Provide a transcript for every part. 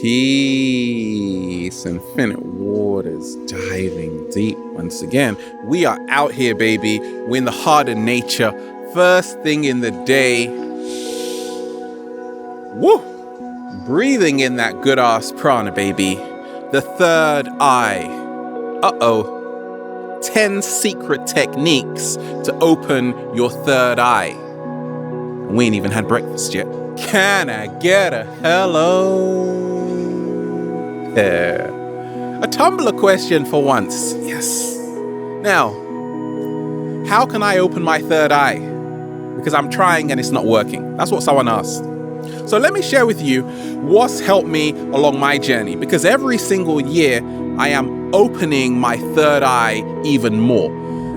Peace, infinite waters, diving deep. Once again, we are out here, baby. We're in the heart of nature. First thing in the day. Woo! Breathing in that good ass prana, baby. The third eye. 10 secret techniques to open your third eye. We ain't even had breakfast yet. Can I get a hello? There. A Tumblr question for once. Yes. Now, how can I open my third eye? Because I'm trying and it's not working. That's what someone asked. So let me share with you what's helped me along my journey. Because every single year, I am opening my third eye even more.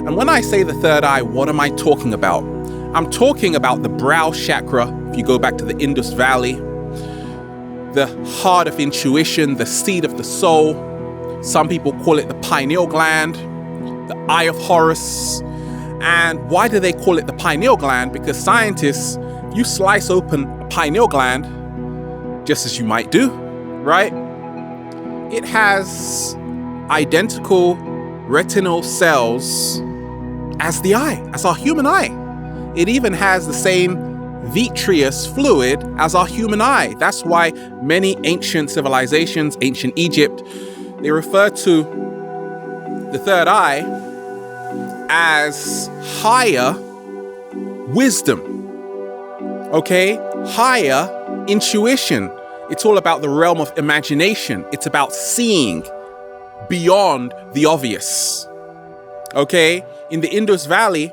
And when I say the third eye, what am I talking about? I'm talking about the brow chakra. If you go back to the Indus Valley, the heart of intuition, the seat of the soul. Some people call it the pineal gland, the eye of Horus. And why do they call it the pineal gland? Because scientists, you slice open a pineal gland, just as you might do, right? It has identical retinal cells as the eye, as our human eye. It even has the same vitreous fluid as our human eye. That's why many ancient civilizations, ancient Egypt, they refer to the third eye as higher wisdom, okay? Higher intuition. It's all about the realm of imagination. It's about seeing beyond the obvious, okay? In the Indus Valley,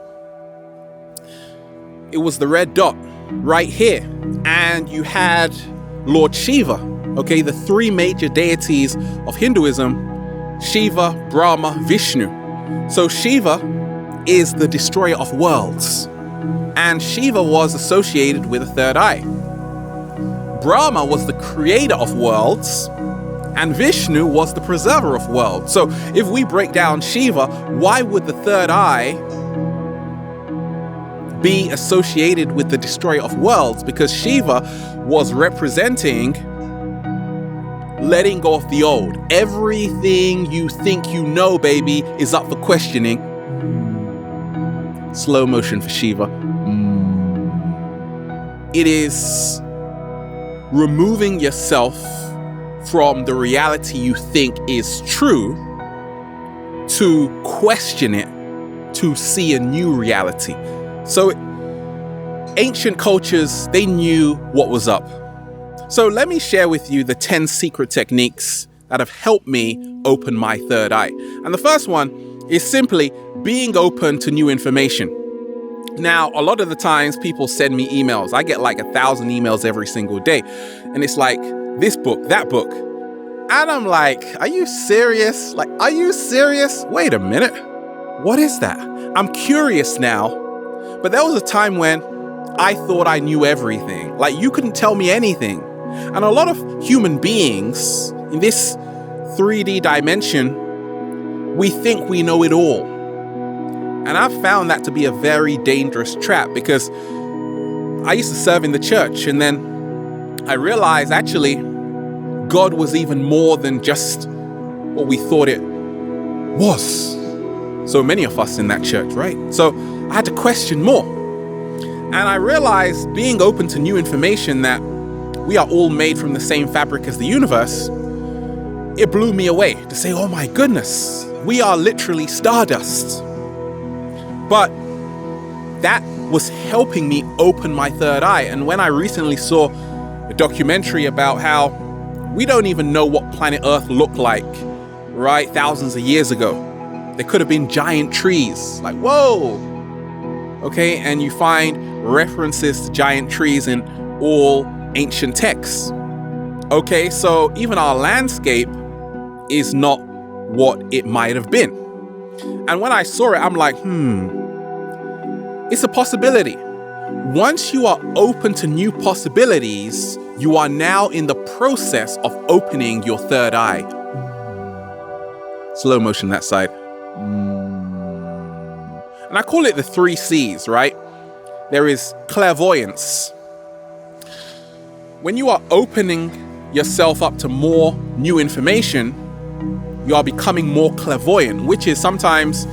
it was the red dot right here. And you had Lord Shiva, okay? The three major deities of Hinduism, Shiva, Brahma, Vishnu. So Shiva is the destroyer of worlds. And Shiva was associated with a third eye. Brahma was the creator of worlds. And Vishnu was the preserver of worlds. So if we break down Shiva, why would the third eye be associated with the destroyer of worlds? Because Shiva was representing letting go of the old. Everything you think you know, baby, is up for questioning. Slow motion for Shiva. It is removing yourself from the reality you think is true to question it, to see a new reality. So ancient cultures, they knew what was up. So let me share with you the 10 secret techniques that have helped me open my third eye. And the first one is simply being open to new information. Now, a lot of the times people send me emails. I get like 1,000 emails every single day. And it's like, this book, that book. And I'm like, are you serious? Like, are you serious? Wait a minute. What is that? I'm curious now. But there was a time when I thought I knew everything. Like, you couldn't tell me anything. And a lot of human beings in this 3D dimension, we think we know it all. And I've found that to be a very dangerous trap, because I used to serve in the church, and then I realized actually God was even more than just what we thought it was. So many of us in that church, right? So I had to question more. And I realized, being open to new information, that we are all made from the same fabric as the universe. It blew me away to say, oh my goodness, we are literally stardust. But that was helping me open my third eye. And when I recently saw a documentary about how we don't even know what planet Earth looked like, right? Thousands of years ago. There could have been giant trees. Like, whoa. Okay, and you find references to giant trees in all ancient texts. Okay, so even our landscape is not what it might have been. And when I saw it, I'm like, it's a possibility. Once you are open to new possibilities, you are now in the process of opening your third eye. Slow motion that side. And I call it the 3 C's, right? There is clairvoyance. when you are opening yourself up to more new information, you are becoming more clairvoyant, which is sometimes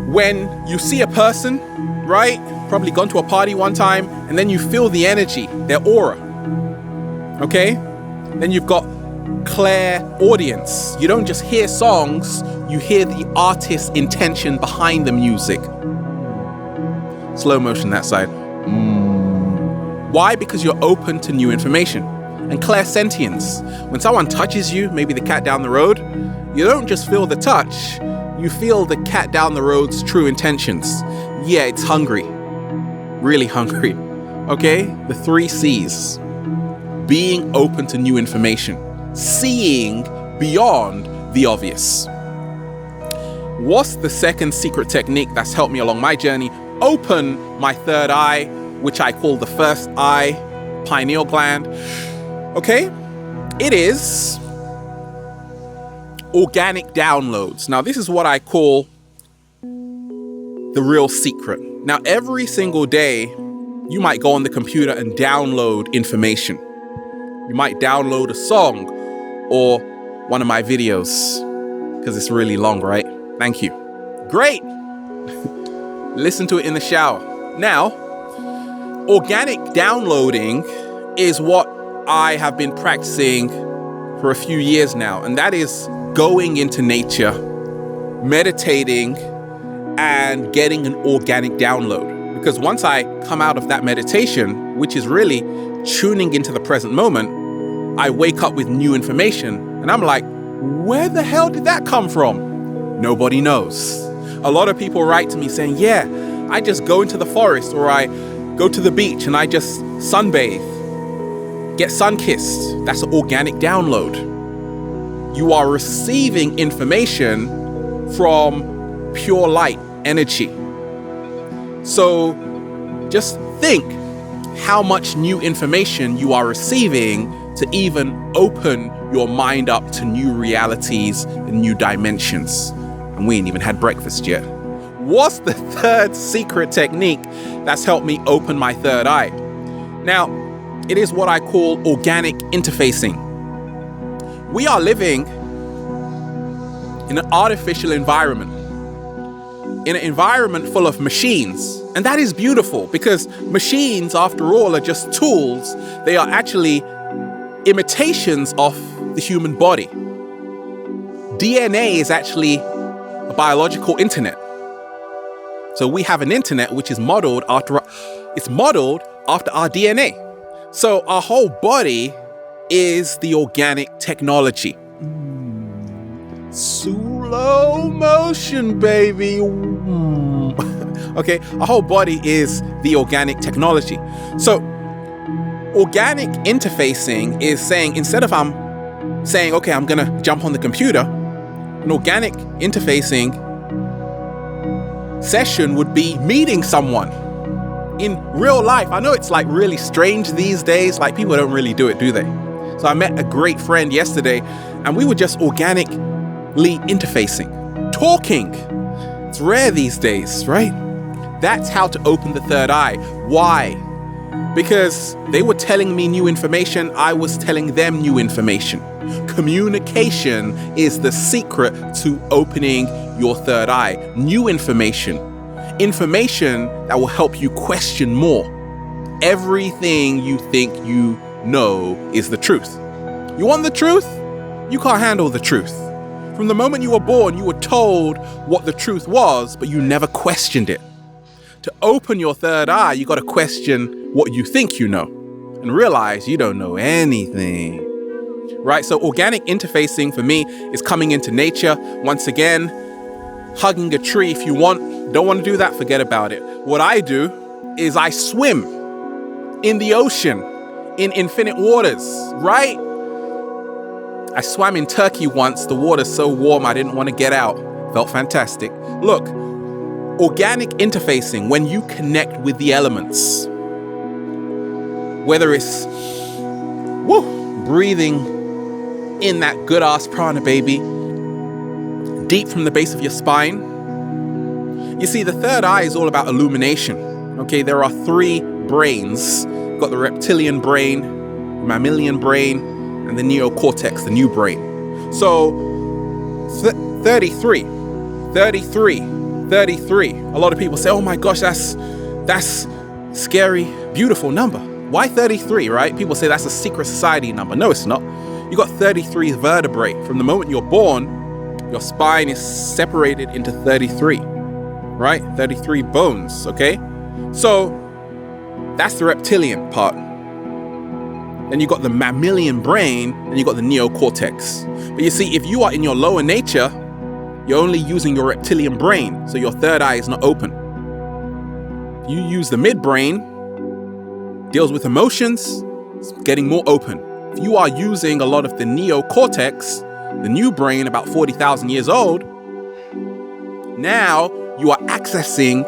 when you see a person, right? Probably gone to a party one time, and then you feel the energy, their aura. Okay? Then you've got clairaudience. You don't just hear songs, you hear the artist's intention behind the music. Slow motion that side. Why? Because you're open to new information. And clairsentience. When someone touches you, maybe the cat down the road, you don't just feel the touch, you feel the cat down the road's true intentions. Yeah, it's hungry. Really hungry. Okay? The 3 C's. Being open to new information. Seeing beyond the obvious. What's the second secret technique that's helped me along my journey open my third eye, which I call the first eye, pineal gland? Okay? It is organic downloads. Now, this is what I call the real secret. Now, every single day, you might go on the computer and download information. You might download a song or one of my videos, because it's really long, right? Thank you. Great. Listen to it in the shower. Now, organic downloading is what I have been practicing for a few years now, and that is going into nature, meditating, and getting an organic download. Because once I come out of that meditation, which is really tuning into the present moment, I wake up with new information, and I'm like, where the hell did that come from? Nobody knows. A lot of people write to me saying, yeah, I just go into the forest, or I go to the beach and I just sunbathe, get sun-kissed. That's an organic download. You are receiving information from pure light energy. So just think how much new information you are receiving to even open your mind up to new realities and new dimensions. And we ain't even had breakfast yet. What's the third secret technique that's helped me open my third eye? Now, it is what I call organic interfacing. We are living in an artificial environment, in an environment full of machines. And that is beautiful, because machines, after all, are just tools. They are actually imitations of the human body. DNA is actually a biological internet. So we have an internet which is modeled after our DNA. So our whole body is the organic technology. Slow motion, baby. Okay, our whole body is the organic technology. So organic interfacing is saying, instead of I'm saying, okay, I'm gonna jump on the computer, an organic interfacing session would be meeting someone in real life. I know it's like really strange these days, like people don't really do it, do they? So I met a great friend yesterday, and we were just organically interfacing, talking. It's rare these days, right? That's how to open the third eye. Why? Because they were telling me new information, I was telling them new information. Communication is the secret to opening your third eye. New information. Information that will help you question more. Everything you think you know is the truth. You want the truth? You can't handle the truth. From the moment you were born, you were told what the truth was, but you never questioned it. To open your third eye, you got to question what you think you know and realize you don't know anything. Right? So organic interfacing for me is coming into nature. Once again, hugging a tree if you want. Don't want to do that? Forget about it. What I do is I swim in the ocean, in infinite waters, right? I swam in Turkey once. The water's so warm I didn't want to get out. Felt fantastic. Look, organic interfacing, when you connect with the elements, whether it's breathing in that good ass prana, baby, deep from the base of your spine. You see, the third eye is all about illumination. Okay, there are 3 brains. You've got the reptilian brain, mammalian brain, and the neocortex, the new brain. So 33. A lot of people say, oh my gosh, that's scary, beautiful number. Why 33, right? People say that's a secret society number. No, it's not. You got 33 vertebrae. From the moment you're born, your spine is separated into 33, right? 33 bones, okay? So that's the reptilian part. Then you got the mammalian brain, and you got the neocortex. But you see, if you are in your lower nature, you're only using your reptilian brain, so your third eye is not open. You use the midbrain, deals with emotions, it's getting more open. If you are using a lot of the neocortex, the new brain, about 40,000 years old, now you are accessing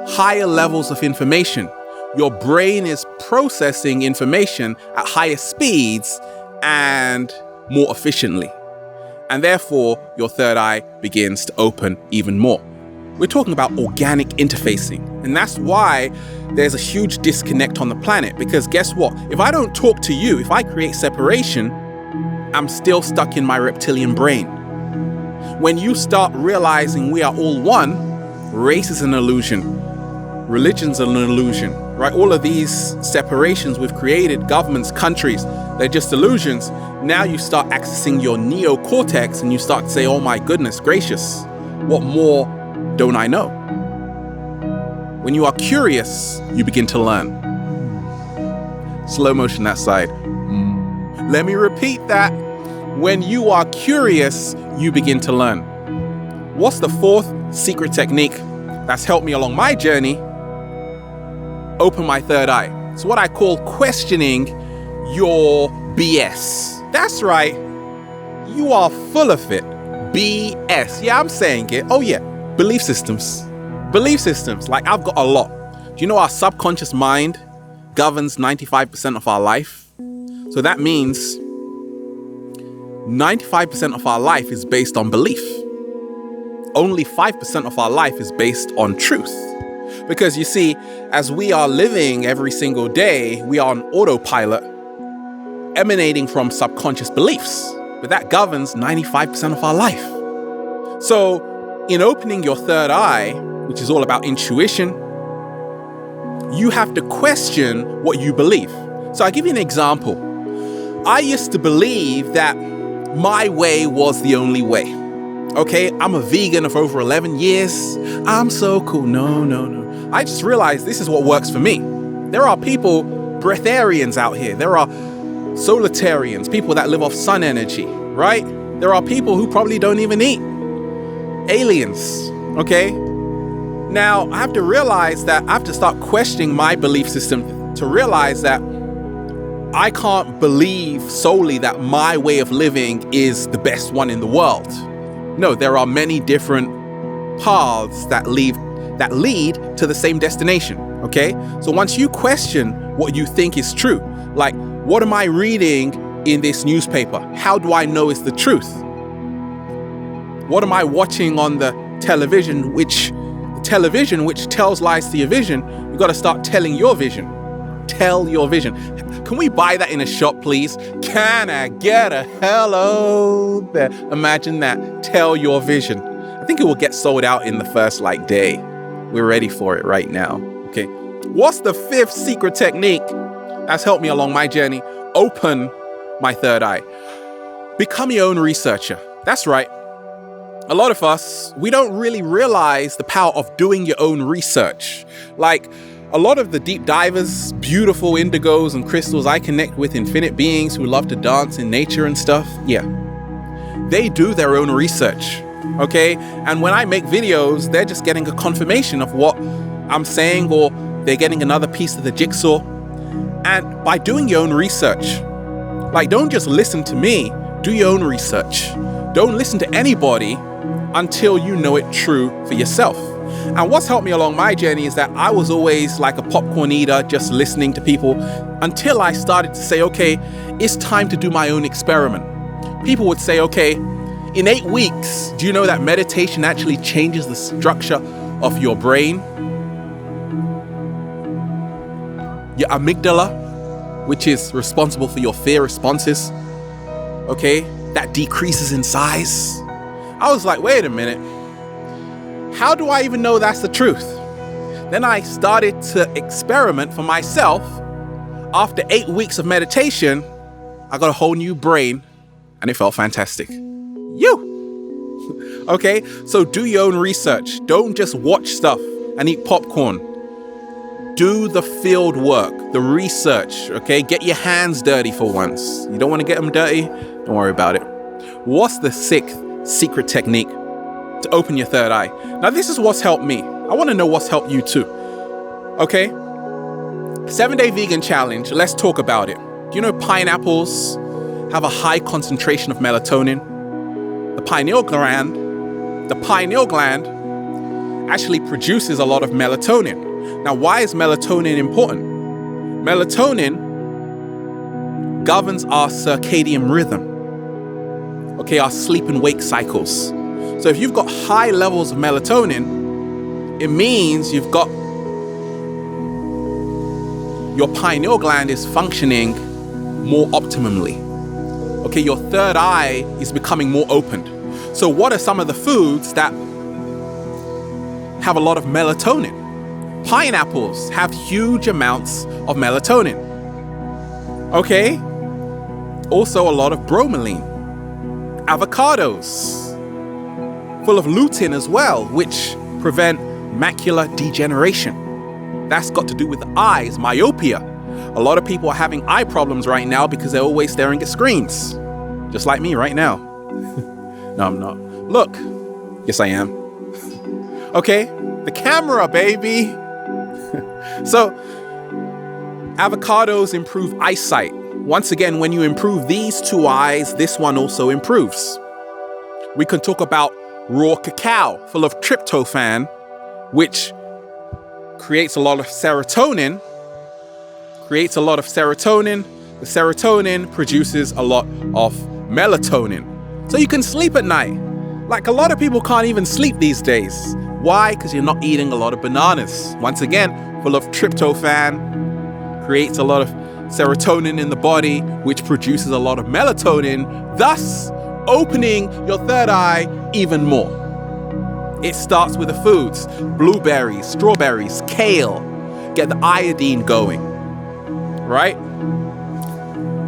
higher levels of information. Your brain is processing information at higher speeds and more efficiently. And therefore, your third eye begins to open even more. We're talking about organic interfacing. And that's why there's a huge disconnect on the planet. Because guess what? If I don't talk to you, if I create separation, I'm still stuck in my reptilian brain. When you start realizing we are all one, race is an illusion, religion's an illusion, right? All of these separations we've created, governments, countries, they're just illusions. Now you start accessing your neocortex and you start to say, oh my goodness gracious, what more don't I know? When you are curious, you begin to learn. Slow motion that side. Let me repeat that. When you are curious, you begin to learn. What's the fourth secret technique that's helped me along my journey? Open my third eye. It's what I call questioning your BS. That's right. You are full of it. BS. Yeah, I'm saying it. Oh yeah. Belief systems. Belief systems. Like, I've got a lot. Do you know our subconscious mind governs 95% of our life? So that means 95% of our life is based on belief. Only 5% of our life is based on truth. Because you see, as we are living every single day, we are on autopilot emanating from subconscious beliefs. But that governs 95% of our life. So in opening your third eye, which is all about intuition, you have to question what you believe. So I'll give you an example. I used to believe that my way was the only way. Okay, I'm a vegan for over 11 years. I'm so cool. No. I just realized this is what works for me. There are people, breatharians out here. There are solitarians, people that live off sun energy, right? There are people who probably don't even eat. Aliens, okay? Now, I have to realize that I have to start questioning my belief system to realize that I can't believe solely that my way of living is the best one in the world. No, there are many different paths that lead to the same destination, okay? So once you question what you think is true, like, what am I reading in this newspaper? How do I know it's the truth? What am I watching on the television, which tells lies to your vision? You got to start telling your vision. Tell your vision. Can we buy that in a shop, please? Can I get a hello there? Imagine that. Tell your vision. I think it will get sold out in the first day. We're ready for it right now. Okay. What's the fifth secret technique that's helped me along my journey? Open my third eye. Become your own researcher. That's right. A lot of us, we don't really realize the power of doing your own research. Like, a lot of the deep divers, beautiful indigos and crystals I connect with, infinite beings who love to dance in nature and stuff, yeah, they do their own research, okay? And when I make videos, they're just getting a confirmation of what I'm saying, or they're getting another piece of the jigsaw. And by doing your own research, like, don't just listen to me, do your own research. Don't listen to anybody until you know it true for yourself. And what's helped me along my journey is that I was always like a popcorn eater, just listening to people, until I started to say, okay, it's time to do my own experiment. People would say, okay, in 8 weeks, do you know that meditation actually changes the structure of your brain? Your amygdala, which is responsible for your fear responses, okay, that decreases in size. I was like, wait a minute, how do I even know that's the truth? Then I started to experiment for myself. After 8 weeks of meditation, I got a whole new brain and it felt fantastic. Okay, so do your own research. Don't just watch stuff and eat popcorn. Do the field work, the research, okay? Get your hands dirty for once. You don't want to get them dirty? Don't worry about it. What's the sixth secret technique to open your third eye? Now, this is what's helped me. I want to know what's helped you too. Okay? 7-day vegan challenge. Let's talk about it. Do you know pineapples have a high concentration of melatonin? The pineal gland actually produces a lot of melatonin. Now, why is melatonin important? Melatonin governs our circadian rhythm, okay, our sleep and wake cycles. So if you've got high levels of melatonin, it means you've got your pineal gland is functioning more optimally. Okay, your third eye is becoming more opened. So what are some of the foods that have a lot of melatonin? Pineapples have huge amounts of melatonin. Okay, also a lot of bromelain. Avocados, full of lutein as well, which prevent macular degeneration. That's got to do with the eyes, myopia. A lot of people are having eye problems right now because they're always staring at screens. Just like me right now. No, I'm not. Look. Yes, I am. Okay, the camera, baby. So, avocados improve eyesight. Once again, when you improve these two eyes, this one also improves. We can talk about raw cacao, full of tryptophan, which creates a lot of serotonin. The serotonin produces a lot of melatonin. So you can sleep at night. Like a lot of people can't even sleep these days. Why? Because you're not eating a lot of bananas. Once again, full of tryptophan, creates a lot of serotonin in the body, which produces a lot of melatonin, thus opening your third eye even more. It starts with the foods: blueberries, strawberries, kale. Get the iodine going, right?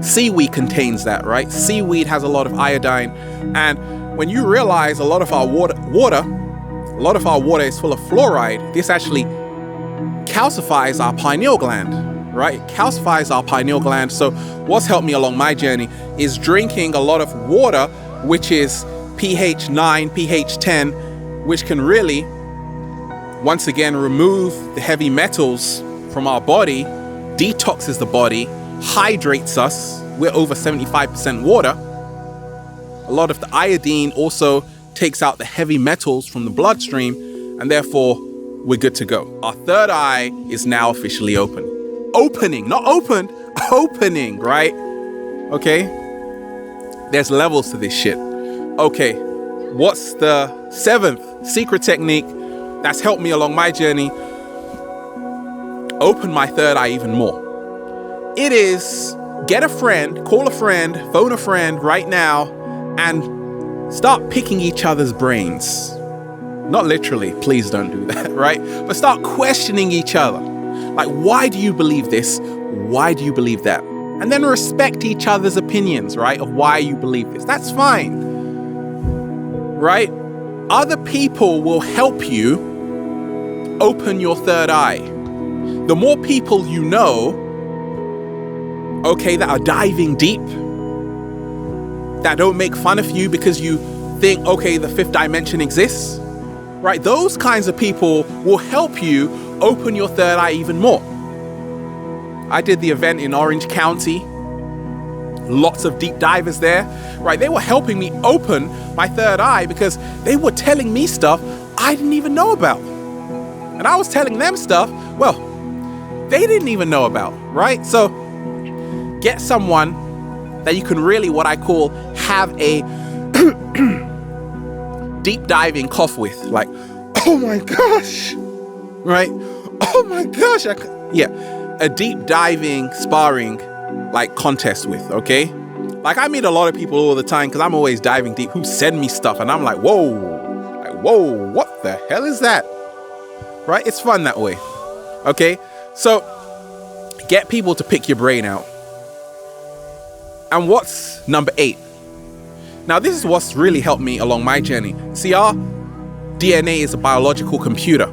Seaweed contains that, right? Seaweed has a lot of iodine. And when you realize a lot of our water is full of fluoride, this actually calcifies our pineal gland, right? It calcifies our pineal gland. So what's helped me along my journey is drinking a lot of water, which is pH 9, pH 10, which can really, once again, remove the heavy metals from our body, detoxes the body, hydrates us. We're over 75% water. A lot of the iodine also takes out the heavy metals from the bloodstream, and therefore we're good to go. Our third eye is now officially open. Opening, not opened, opening, right? Okay? There's levels to this shit. Okay, what's the seventh secret technique that's helped me along my journey open my third eye even more? It is get a friend, call a friend, phone a friend right now, and start picking each other's brains. Not literally, please don't do that, right? But start questioning each other. Like, why do you believe this? Why do you believe that? And then respect each other's opinions, right? Of why you believe this. That's fine, right? Other people will help you open your third eye. The more people you know, okay, that are diving deep, that don't make fun of you because you think, okay, the fifth dimension exists, right? Those kinds of people will help you open your third eye even more. I did the event in Orange County. Lots of deep divers there, right? They were helping me open my third eye because they were telling me stuff I didn't even know about. And I was telling them stuff, well, they didn't even know about, right? So get someone that you can really, what I call, have a deep diving cough with, like, oh my gosh, right? Oh my gosh. A deep diving sparring like contest with, okay? Like I meet a lot of people all the time because I'm always diving deep who send me stuff and I'm like, whoa, what the hell is that? Right? It's fun that way. Okay? So get people to pick your brain out. And what's number 8? Now, this is what's really helped me along my journey. See, our DNA is a biological computer.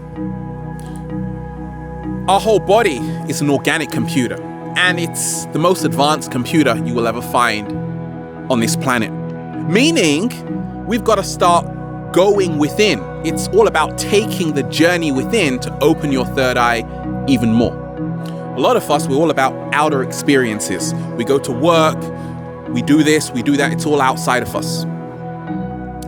Our whole body is an organic computer, and it's the most advanced computer you will ever find on this planet. Meaning, we've got to start going within. It's all about taking the journey within to open your third eye even more. A lot of us, we're all about outer experiences. We go to work, we do this, we do that. It's all outside of us.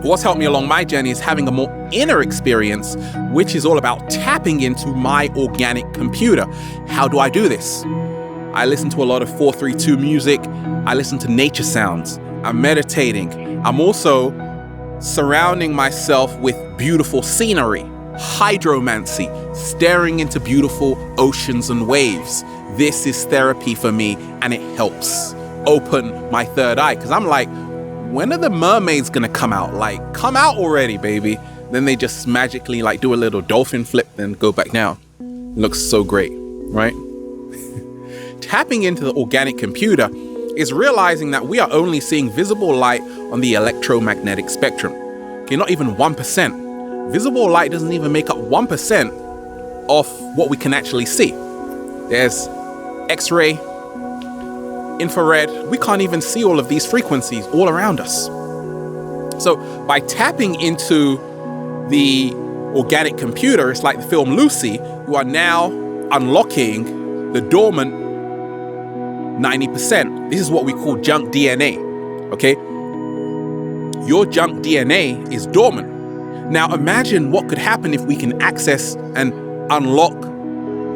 What's helped me along my journey is having a more inner experience, which is all about tapping into my organic computer. How do I do this? I listen to a lot of 432 music. I listen to nature sounds. I'm meditating. I'm also surrounding myself with beautiful scenery, hydromancy, staring into beautiful oceans and waves. This is therapy for me, and it helps open my third eye, because I'm like, when are the mermaids gonna come out? Like, come out already, baby. Then they just magically like do a little dolphin flip, then go back down. It looks so great, right? Tapping into the organic computer is realizing that we are only seeing visible light on the electromagnetic spectrum. Okay, not even 1%. Visible light doesn't even make up 1% of what we can actually see. There's X-ray, infrared. We can't even see all of these frequencies all around us. So by tapping into the organic computer, it's like the film Lucy, you are now unlocking the dormant 90%. This is what we call junk DNA, okay? Your junk DNA is dormant. Now imagine what could happen if we can access and unlock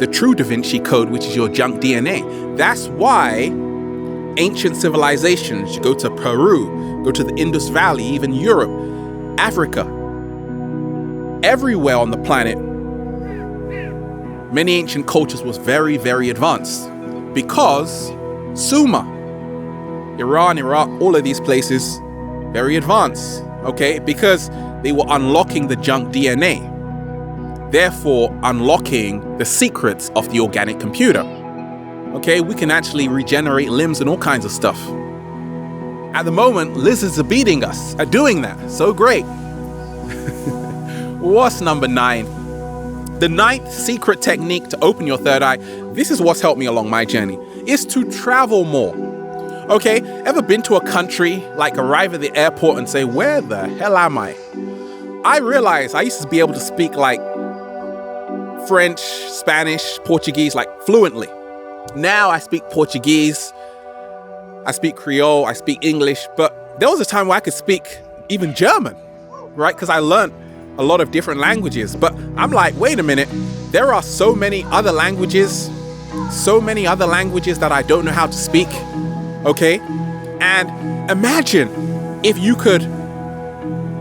the true Da Vinci Code, which is your junk DNA. That's why ancient civilizations, you go to Peru, go to the Indus Valley, even Europe, Africa, everywhere on the planet, many ancient cultures was very, very advanced because Sumer, Iran, Iraq, all of these places, very advanced, okay? Because they were unlocking the junk DNA, therefore unlocking the secrets of the organic computer. Okay, we can actually regenerate limbs and all kinds of stuff. At the moment, lizards are beating us at doing that. So great. What's number 9? The 9th secret technique to open your third eye, this is what's helped me along my journey, is to travel more. Okay, ever been to a country, like arrive at the airport and say, where the hell am I? I realized I used to be able to speak like French, Spanish, Portuguese, like fluently. Now I speak Portuguese, I speak Creole, I speak English, but there was a time where I could speak even German, right? Because I learned a lot of different languages. But I'm like, wait a minute, there are so many other languages that I don't know how to speak, okay? And imagine if you could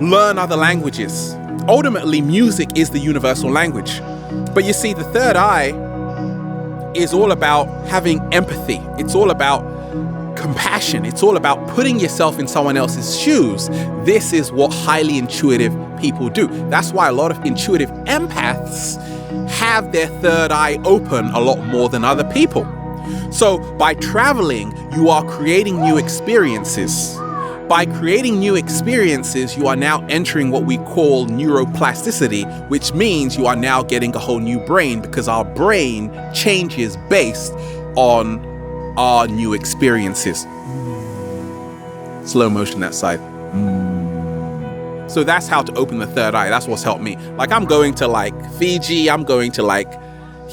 learn other languages. Ultimately, music is the universal language. But you see, the third eye is all about having empathy. It's all about compassion. It's all about putting yourself in someone else's shoes. This is what highly intuitive people do. That's why a lot of intuitive empaths have their third eye open a lot more than other people. So by traveling, you are creating new experiences. By creating new experiences, you are now entering what we call neuroplasticity, which means you are now getting a whole new brain, because our brain changes based on our new experiences. Slow motion that side. So that's how to open the third eye. That's what's helped me. Like, I'm going to like Fiji, I'm going to like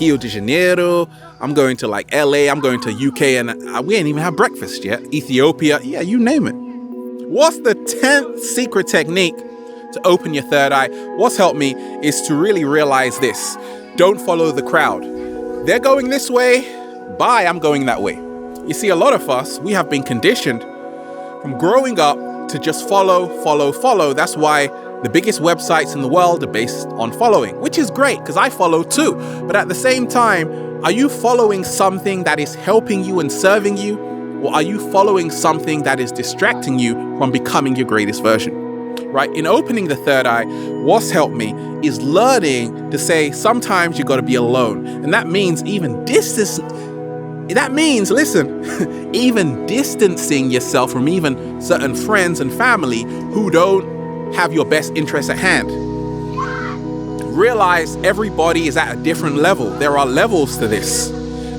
Rio de Janeiro, I'm going to like LA, I'm going to UK, and we ain't even had breakfast yet. Ethiopia, yeah, you name it. What's the 10th secret technique to open your third eye? What's helped me is to really realize this. Don't follow the crowd. They're going this way, bye, I'm going that way. You see, a lot of us, we have been conditioned from growing up to just follow. That's why the biggest websites in the world are based on following, which is great because I follow too. But at the same time, Are you following something that is helping you and serving you? Or are you following something that is distracting you from becoming your greatest version? Right? In opening the third eye, what's helped me is learning to say sometimes you got to be alone. And that means even even distancing yourself from even certain friends and family who don't have your best interests at hand. Realize everybody is at a different level. There are levels to this,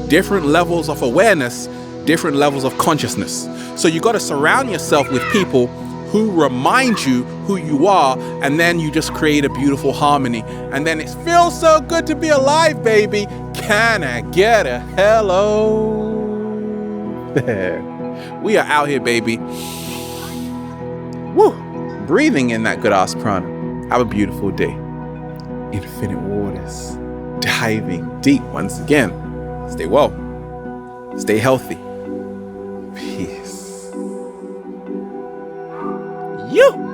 different levels of awareness, different levels of consciousness. So you got to surround yourself with people who remind you who you are, and then you just create a beautiful harmony. And then it feels so good to be alive, baby. Can I get a hello? We are out here, baby. Woo! Breathing in that good ass prana. Have a beautiful day. Infinite waters. Diving deep once again. Stay well. Stay healthy. Peace. You.